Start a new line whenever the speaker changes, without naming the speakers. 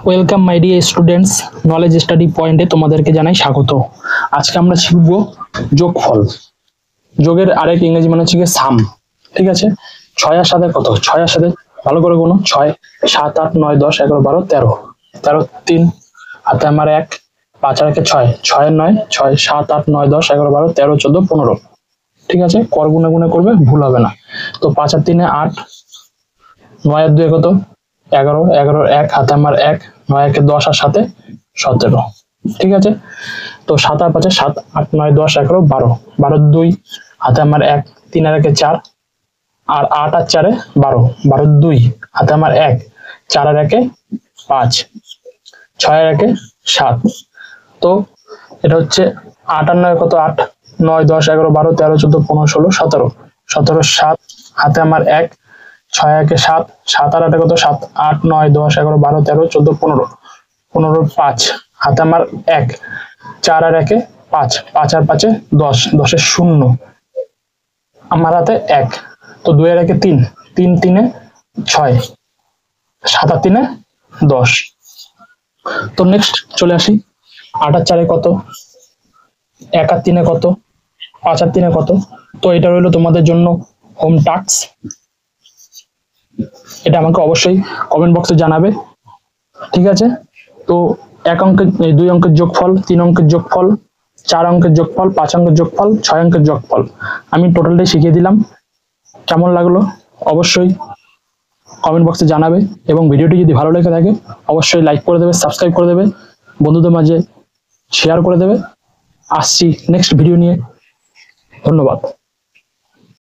Welcome my dear students, knowledge study পয়েন্টে তোমাদেরকে জানাই স্বাগত। আজকে আমরা শিখব যোগফল। যোগের আরেক ইংরেজি মানে হচ্ছে সাম। ঠিক আছে, 6 আর 7 কত? 6 আর 7 ভালো করে গুনো। 6 7 8 9 10 11 12 13 13 3 হাতে আমার 1 5 আর 1 6 6 এর 9 6 7 8 9 10 11 12 13 14 15। ঠিক আছে, কর গুনে গুনে করবে, ভুল হবে না। তো 5 আর 3 8, 9 আর 2 কত? 11 11 1 হাতে আমার 1 9 1 10 আর 7 17। ঠিক আছে, তো 7 আর 5 7 8 9 10 11 12 12 2 হাতে আমার 1 3 আর 1 4 আর 8 আর 4 12 12 2 হাতে আমার 1 4 আর 1 5 6 আর 1 7। তো এটা হচ্ছে 8 আর 9 কত? 8 9 10 11 12 13 14 15 16 17 17 7 হাতে আমার 1 6 1 7 7 আর 8 কত? 7 8 9 10 11 12 13 14 15 15 5 হাতে আমার 1 4 আর 1 5 5 আর 5 10 10 এর 0 আমার হাতে 1। তো 2 আর 1 3 3 3 6 7 আর 3 10। তো নেক্সট চলে আসি, 8 আর 4 কত? 1 আর 3 কত? 5 আর 3 কত? তো এটা রইলো তোমাদের জন্য হোম টাস্ক। এটা আমাকে অবশ্যই কমেন্ট বক্সে জানাবে। ঠিক আছে, তো 1 অঙ্কের 2 অঙ্কের যোগফল, 3 অঙ্কের যোগফল, 4 অঙ্কের যোগফল, 5 অঙ্কের যোগফল, 6 অঙ্কের যোগফল আমি টোটালটাই শিখিয়ে দিলাম। কেমন লাগলো অবশ্যই কমেন্ট বক্সে জানাবে, এবং ভিডিওটি যদি ভালো লেগে থাকে অবশ্যই লাইক করে দেবে, সাবস্ক্রাইব করে দেবে, বন্ধুদের মাঝে শেয়ার করে দেবে। আসছি নেক্সট ভিডিও নিয়ে। ধন্যবাদ।